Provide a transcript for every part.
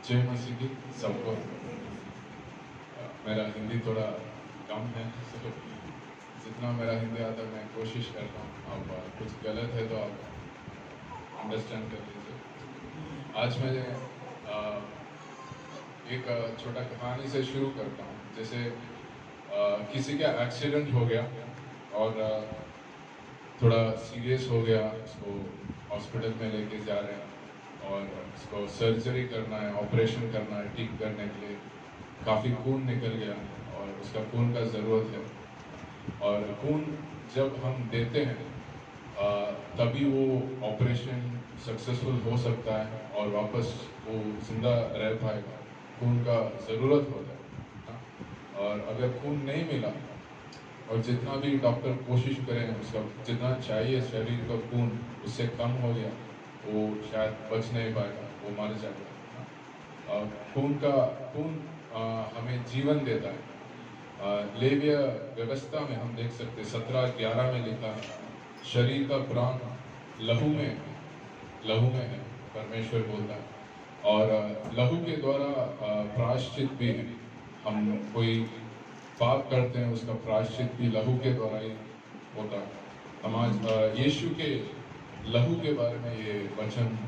जय मसीह की सबको। मेरा हिंदी थोड़ा कम है, तो जितना मेरा हिंदी आता है मैं कोशिश करता हूँ। अब कुछ गलत है तो आप अंडरस्टैंड कर लीजिए। आज मैं एक छोटा कहानी से शुरू करता हूँ। जैसे किसी का एक्सीडेंट हो गया और थोड़ा सीरियस हो गया, उसको हॉस्पिटल में लेके जा रहे हैं और उसको सर्जरी करना है, ऑपरेशन करना है ठीक करने के लिए। काफ़ी खून निकल गया और उसका खून का ज़रूरत है। और खून जब हम देते हैं तभी वो ऑपरेशन सक्सेसफुल हो सकता है और वापस वो जिंदा रह पाएगा। खून का ज़रूरत होता है। और अगर खून नहीं मिला और जितना भी डॉक्टर कोशिश करें, उसका जितना चाहिए शरीर का खून उससे कम हो गया, वो शायद बच नहीं पाएगा, वो मर जाएगा। खून हमें जीवन देता है। लेविया व्यवस्था में हम देख सकते 17:11 में लिखा है, शरीर का प्राण लहू में है, परमेश्वर बोलता है। और लहू के द्वारा प्रायश्चित भी है। हम कोई पाप करते हैं, उसका प्रायश्चित भी लहू के द्वारा ही होता है। हम आज यीशु के लहू के बारे में ये वचन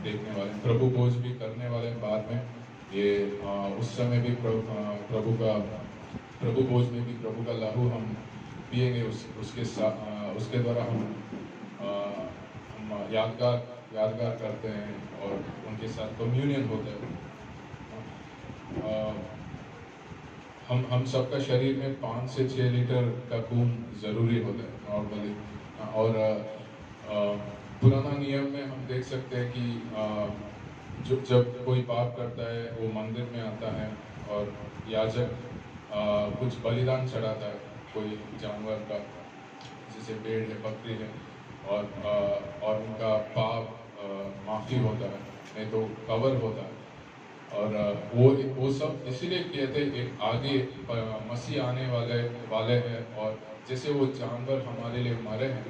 देखने वाले हैं। प्रभु भोज भी करने वाले हैं बाद में। ये उस समय भी प्रभु भोज में भी प्रभु का लहू हम पिएंगे। उसके द्वारा हम यादगार करते हैं और उनके साथ कम्युनियन होता है। हम सबका शरीर में 5 से 6 लीटर का खून ज़रूरी होता है नॉर्मली। और पुराना नियम में हम देख सकते हैं कि जब कोई पाप करता है वो मंदिर में आता है और याजक कुछ बलिदान चढ़ाता है, कोई जानवर का, जैसे भेड़ है, बकरी है। और उनका पाप माफ़ी होता है, नहीं तो कवर होता है। और वो सब इसीलिए किए थे, एक आगे मसीह आने वाले हैं। और जैसे वो जानवर हमारे लिए मरे हैं,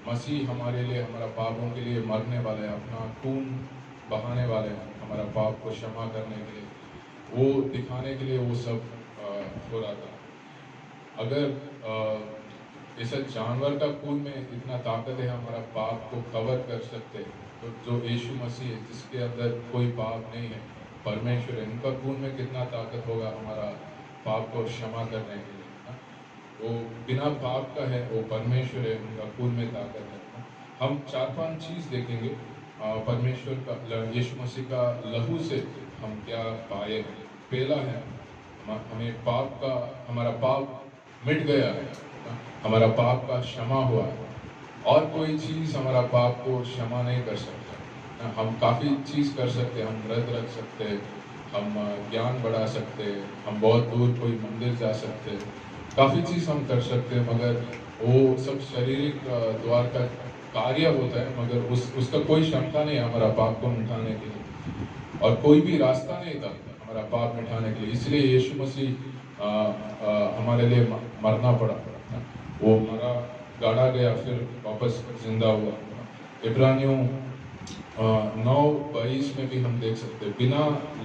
मसीह हमारे लिए, हमारा पापों के लिए मरने वाले हैं, अपना खून बहाने वाले हैं हमारा पाप को क्षमा करने के लिए। वो दिखाने के लिए वो सब हो रहा था। अगर ऐसा जानवर का खून में इतना ताकत है हमारा पाप को कवर कर सकते, तो जो यीशु मसीह है जिसके अंदर कोई पाप नहीं है, परमेश्वर है, उनका खून में कितना ताकत होगा हमारा पाप को क्षमा करने के लिए। ना? वो बिना पाप का है, वो परमेश्वर है, उनका खून में ताकत है। ना? हम 4-5 चीज़ देखेंगे परमेश्वर का, यीशु मसीह का लहू से हम क्या पाए हैं। पहला है हमें हमारा पाप मिट गया है, हमारा पाप का क्षमा हुआ है। और कोई चीज़ हमारा पाप को क्षमा नहीं कर सकता। हम काफ़ी चीज़ कर सकते हैं, हम व्रत रख सकते हैं, हम ज्ञान बढ़ा सकते हैं, हम बहुत दूर कोई मंदिर जा सकते हैं, काफ़ी चीज़ हम कर सकते हैं। मगर वो सब शारीरिक द्वार का कार्य होता है, मगर उसका कोई क्षमता नहीं है हमारा पाप को मिटाने के लिए। और कोई भी रास्ता नहीं था हमारा पाप मिटाने के लिए, इसलिए यीशु मसीह हमारे लिए मरना पड़ा। वो मरा, गाड़ा गया, फिर वापस जिंदा हुआ। इब्रानियों 9:22 में भी हम देख सकते हैं, बिना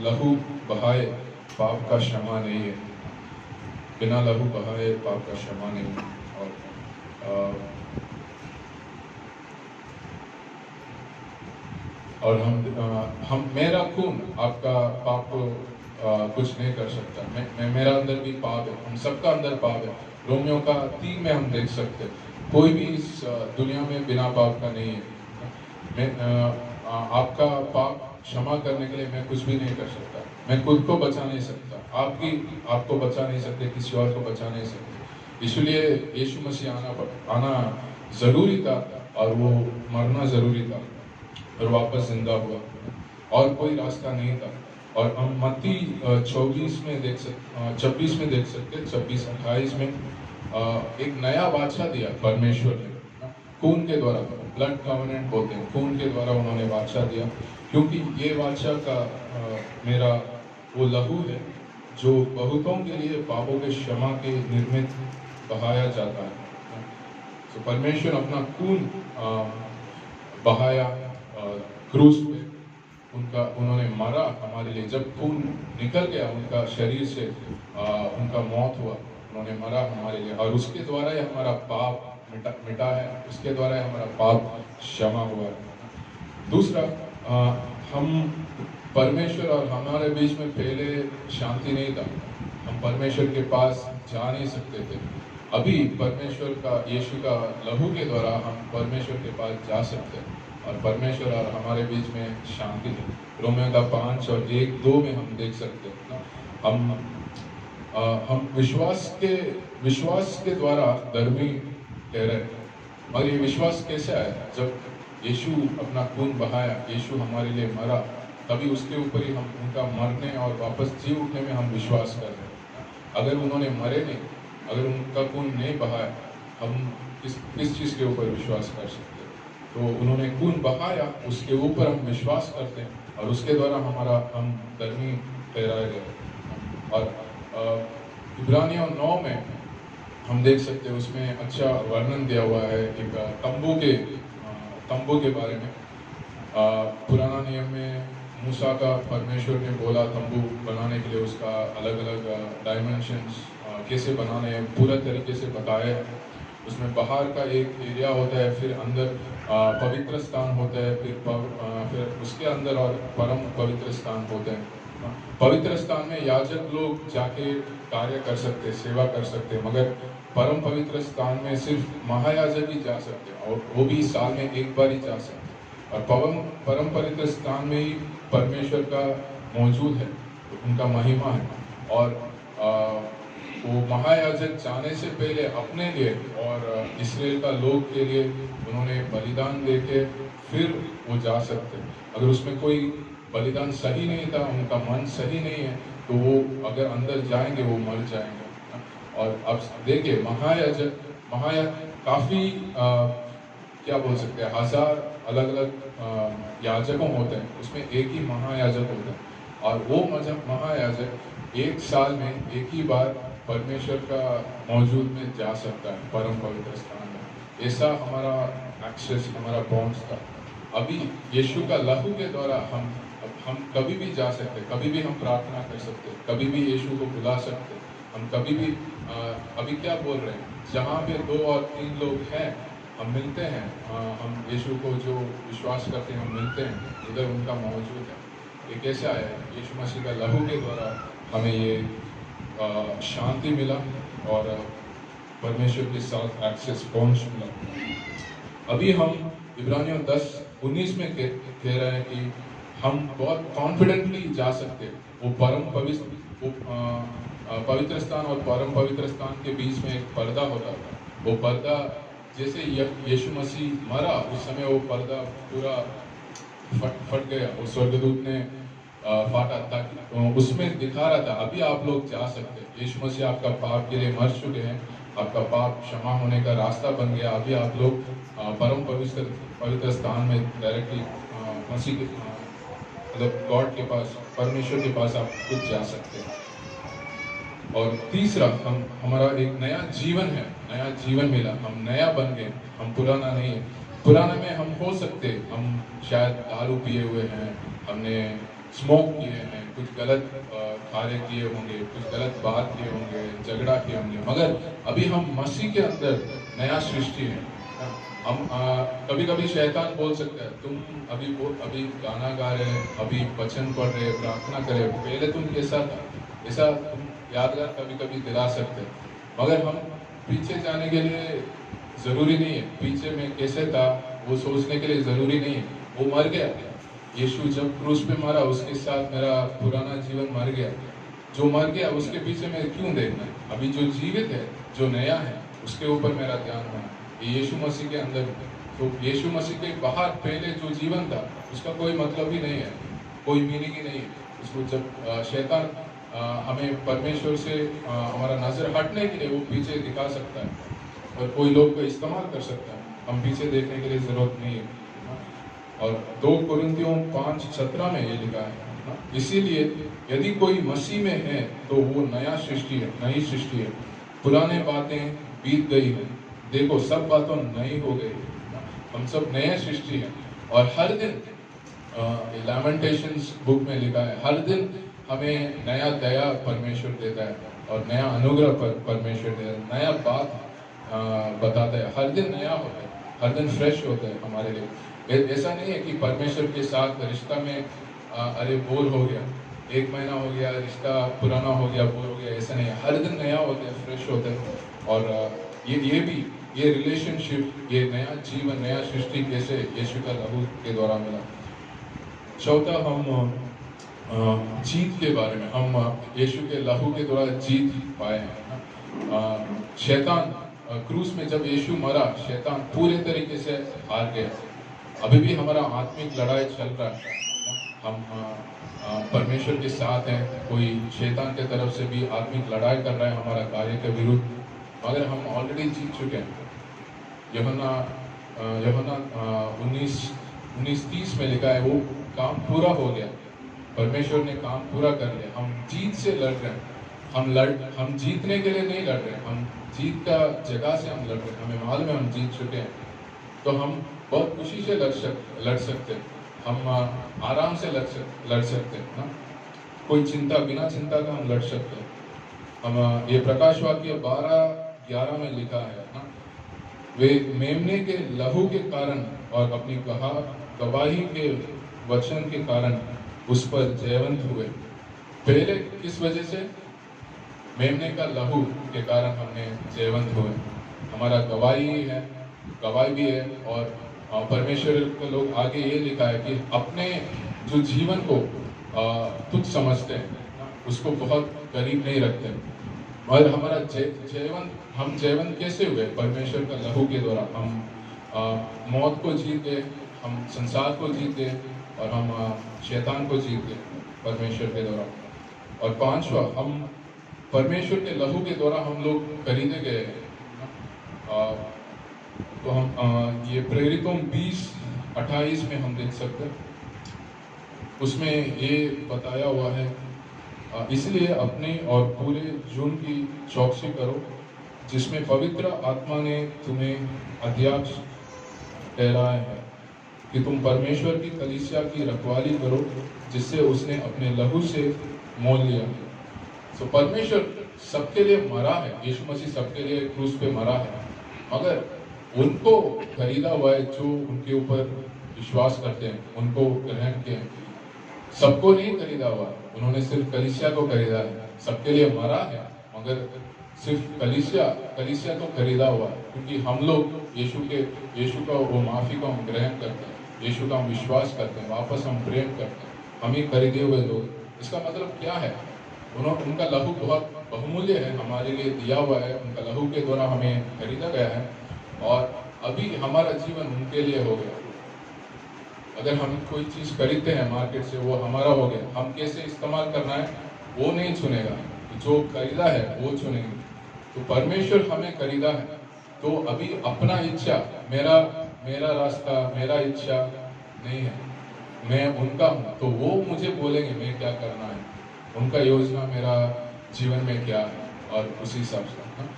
लहू बहाए पाप का क्षमा नहीं है। बिना लहू बहाए पाप का क्षमा नहीं है। और हम मेरा खून आपका पाप को कुछ नहीं कर सकता। मेरा अंदर भी पाप है, हम सबका अंदर पाप है। रोमियो का 3 में हम देख सकते हैं, कोई भी इस दुनिया में बिना पाप का नहीं है। आपका पाप क्षमा करने के लिए मैं कुछ भी नहीं कर सकता। मैं खुद को बचा नहीं सकता, आपको बचा नहीं सकते, किसी और को बचा नहीं सकते। इसलिए यीशु मसीह आना ज़रूरी था और वो मरना ज़रूरी था और वापस जिंदा हुआ। और कोई रास्ता नहीं था। और हम मत्ती 26 में देख सकते 26-28 में एक नया वाचा दिया परमेश्वर ने, खून के द्वारा, ब्लड कॉवेनेंट बोलते हैं, खून के द्वारा उन्होंने वाचा दिया। क्योंकि ये वाचा का मेरा वो लहू है जो बहुतों के लिए पापों के क्षमा के निर्मित बहाया जाता है। तो परमेश्वर अपना खून बहाया क्रूस पे, उन्होंने मरा हमारे लिए। जब खून निकल गया उनका शरीर से, उनका मौत हुआ, उन्होंने मरा हमारे लिए, और उसके द्वारा ही हमारा पाप मिटा है, उसके द्वारा ही हमारा पाप क्षमा हुआ है। दूसरा, हम परमेश्वर और हमारे बीच में पहले शांति नहीं था, हम परमेश्वर के पास जा नहीं सकते थे। अभी परमेश्वर का, यीशु का लहू के द्वारा हम परमेश्वर के पास जा सकते हैं, और परमेश्वर और हमारे बीच में शांति है। रोमियो का 5 और 1-2 में हम देख सकते हैं, हम विश्वास के द्वारा धर्मी ठहरे। और ये विश्वास कैसे आया? जब यीशु अपना खून बहाया, यीशु हमारे लिए मरा, तभी उसके ऊपर ही हम उनका मरने और वापस जी उठने में हम विश्वास कर रहे हैं। अगर उन्होंने मरे नहीं, अगर उनका खून नहीं बहाया, हम किस चीज़ के ऊपर विश्वास कर सकते? तो उन्होंने खून बहाया, उसके ऊपर हम विश्वास करते हैं, और उसके द्वारा हम धर्मी ठहराए गए। और इब्रानियों 9 में हम देख सकते हैं, उसमें अच्छा वर्णन दिया हुआ है एक तंबू के बारे में। पुराना नियम में मूसा का परमेश्वर ने बोला तंबू बनाने के लिए, उसका अलग अलग डायमेंशंस कैसे बनाने हैं पूरा तरीके से बताया है। उसमें बाहर का एक एरिया होता है, फिर अंदर पवित्र स्थान होता है, फिर उसके अंदर और परम पवित्र स्थान होते हैं। पवित्र स्थान में याजक लोग जाके कार्य कर सकते, सेवा कर सकते, मगर परम पवित्र स्थान में सिर्फ महायाजक ही जा सकते, और वो भी साल में एक बार ही जा सकते। और परम पवित्र स्थान में ही परमेश्वर का मौजूद है, उनका महिमा है। और वो महायाजक जाने से पहले अपने लिए और इस्राएल का लोग के लिए उन्होंने बलिदान देके फिर वो जा सकते। अगर उसमें कोई बलिदान सही नहीं था, उनका मन सही नहीं है, तो वो अगर अंदर जाएंगे वो मर जाएंगे। और अब देखिए, काफ़ी क्या बोल सकते हैं, 1000 अलग अलग याजकों होते हैं, उसमें एक ही महायाजक होता है, और वो महायाजक एक साल में एक ही बार परमेश्वर का मौजूद में जा सकता है, परम पवित्र स्थान में। ऐसा हमारा एक्सेस, हमारा पहुंच था। अभी यीशु का लहू के द्वारा हम कभी भी जा सकते, कभी भी हम प्रार्थना कर सकते, कभी भी यीशु को बुला सकते, हम कभी भी अभी क्या बोल रहे हैं, जहाँ पे 2 और 3 लोग हैं, हम मिलते हैं, हम यीशु को जो विश्वास करते हैं हम मिलते हैं, उधर उनका मौजूद है। ये कैसे आया है? यीशु मसीह का लहू के द्वारा हमें ये शांति मिला और परमेश्वर के साथ एक्सेस, पहुंच मिला। अभी हम इब्रानियों 10:19 में कह रहे हैं कि हम बहुत कॉन्फिडेंटली जा सकते हैं। वो पवित्र स्थान और परम पवित्र स्थान के बीच में एक पर्दा होता था। वो पर्दा जैसे यीशु मसीह मरा, उस समय वो पर्दा पूरा फट गया, वो स्वर्गदूत ने फाटा, ताकि उसमें दिखा रहा था अभी आप लोग जा सकते हैं। यीशु मसीह आपका पाप के लिए मर चुके हैं, आपका पाप क्षमा होने का रास्ता बन गया। अभी आप लोग परम पवित्र स्थान में डायरेक्टली मसीह के मतलब गॉड के पास, परमेश्वर के पास आप खुद जा सकते हैं। और तीसरा, हमारा एक नया जीवन है, नया जीवन मिला, हम नया बन गए, हम पुराना नहीं है। पुराने में हम हो सकते, हम शायद दारू पिए हुए हैं, हमने स्मोक किए हैं, कुछ गलत कार्य किए होंगे, कुछ गलत बात किए होंगे, झगड़ा किए होंगे, मगर अभी हम मसीह के अंदर नया सृष्टि है। हम कभी कभी शैतान बोल सकता है, तुम अभी गाना गा रहे, अभी वचन पढ़ रहे, प्रार्थना करे, पहले तुम कैसा था, ऐसा तुम यादगार कभी कभी दिला सकते, मगर हम पीछे जाने के लिए ज़रूरी नहीं है, पीछे में कैसे था वो सोचने के लिए ज़रूरी नहीं है। वो मर गया, यीशु जब क्रूस पे मरा, उसके साथ मेरा पुराना जीवन मर गया। जो मर गया उसके पीछे में क्यों देखना है? अभी जो जीवित है, जो नया है, उसके ऊपर मेरा ध्यान होना। ये यीशु मसीह के अंदर है, तो यीशु मसीह के बाहर पहले जो जीवन था उसका कोई मतलब ही नहीं है, कोई मीनिंग ही नहीं है उसको। जब शैतान हमें परमेश्वर से हमारा नज़र हटने के लिए वो पीछे दिखा सकता है, और कोई लोग को इस्तेमाल कर सकता है, हम पीछे देखने के लिए ज़रूरत नहीं है। और 2 कुरिन्थियों 5:17 में ये लिखा है, इसीलिए यदि कोई मसीह में है तो वो नया सृष्टि है, नई सृष्टि है, पुराने बातें बीत गई हैं, देखो सब बातें नई हो गई। हम सब नए सृष्टि हैं, और हर दिन लैमेंटेशंस बुक में लिखा है, हर दिन हमें नया दया परमेश्वर देता है और नया अनुग्रह परमेश्वर देता है, नया बात बताता है, हर दिन नया होता है, हर दिन फ्रेश होता है हमारे लिए। ऐसा नहीं है कि परमेश्वर के साथ रिश्ता में अरे बोर हो गया, एक महीना हो गया, रिश्ता पुराना हो गया, बोर हो गया, ऐसा नहीं है, हर दिन नया होता है, फ्रेश होता है। और ये रिलेशनशिप, ये नया जीवन, नया सृष्टि कैसे यीशु का लहू के द्वारा मिला। चौथा, हम जीत के बारे में, हम यीशु के लहू के द्वारा जीत पाए हैं। शैतान क्रूस में जब यीशु मरा, शैतान पूरे तरीके से हार गया। अभी भी हमारा आत्मिक लड़ाई चल रहा है, हम परमेश्वर के साथ हैं, कोई शैतान के तरफ से भी आत्मिक लड़ाई कर रहा है हमारा कार्य के विरुद्ध, मगर हम ऑलरेडी जीत चुके हैं। यूहन्ना 19:30 में लिखा है, वो काम पूरा हो गया, परमेश्वर ने काम पूरा कर लिया, हम जीत से लड़ रहे हैं। हम जीतने के लिए नहीं लड़ रहे, हम जीत का जगह से हम लड़ रहे हैं, हमें मालूम है हम जीत चुके हैं, तो हम बहुत खुशी से लड़ सकते हैं, हम आराम से लड़ सकते हैं ना, कोई चिंता, बिना चिंता का हम लड़ सकते हैं। हम ये प्रकाश वाक्य 12:11 में लिखा है ना, वे मेमने के लहू के कारण और अपनी गवाही के वचन के कारण उस पर जयवंत हुए। पहले किस वजह से? मेमने का लहू के कारण हमने जयवंत हुए। हमारा गवाही भी है, और परमेश्वर के लोग आगे ये लिखा है कि अपने जो जीवन को तुच्छ समझते हैं, उसको बहुत करीब नहीं रखते, और हमारा हम जयवंत कैसे हुए? परमेश्वर का लहू के द्वारा। हम मौत को जीत गए, हम संसार को जीत गए, और हम शैतान को जीत गए परमेश्वर के द्वारा। और पांचवा, हम परमेश्वर के लहू के द्वारा हम लोग खरीदे गए हैं। तो हम ये प्रेरितों 20:28 में हम देख सकते हैं, उसमें ये बताया हुआ है, इसलिए अपने और पूरे जून की चौकसी करो, जिसमें पवित्र आत्मा ने तुम्हें अध्यक्ष ठहराया है, कि तुम परमेश्वर की कलीसिया की रखवाली करो, जिससे उसने अपने लहू से मोल लिया। तो परमेश्वर सबके लिए मरा है, यीशु मसीह सबके लिए क्रूस पे मरा है, मगर उनको खरीदा हुआ है जो उनके ऊपर विश्वास करते हैं, उनको ग्रहण किए हैं। सबको नहीं खरीदा हुआ, उन्होंने सिर्फ कलीसिया को खरीदा है, सबके लिए मरा है, मगर सिर्फ कलीसिया को खरीदा हुआ है, क्योंकि हम लोग यीशु का वो माफी को हम ग्रहण करते हैं, यीशु का हम विश्वास करते हैं, वापस हम प्रेम करते हैं, हम ही खरीदे हुए लोग। इसका मतलब क्या है? उनका लहू बहुत बहुमूल्य है, हमारे लिए दिया हुआ है, उनका लहू के द्वारा हमें खरीदा गया है, और अभी हमारा जीवन उनके लिए हो गया। अगर हम कोई चीज़ खरीदते हैं मार्केट से, वो हमारा हो गया, हम कैसे इस्तेमाल करना है वो नहीं चुनेगा, जो खरीदा है वो चुनेंगे। तो परमेश्वर हमें खरीदा है, तो अभी अपना इच्छा, मेरा रास्ता, मेरा इच्छा नहीं है, मैं उनका हूँ, तो वो मुझे बोलेंगे मैं क्या करना है, उनका योजना मेरा जीवन में क्या है, और उसी हिसाब से।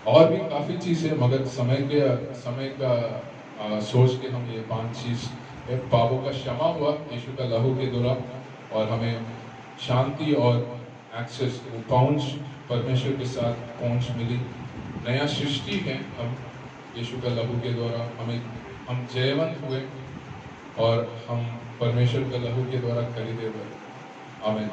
और भी काफ़ी चीज़ है, मगर समय का सोच के हम ये 5 चीज़, पापों का क्षमा हुआ यीशु का लहू के द्वारा, और हमें शांति और एक्सेस, पहुंच, परमेश्वर के साथ पहुंच मिली, नया सृष्टि है हम यीशु का लहू के द्वारा, हम जयवंत हुए, और हम परमेश्वर का लहू के द्वारा खरीदे हुए। आमीन।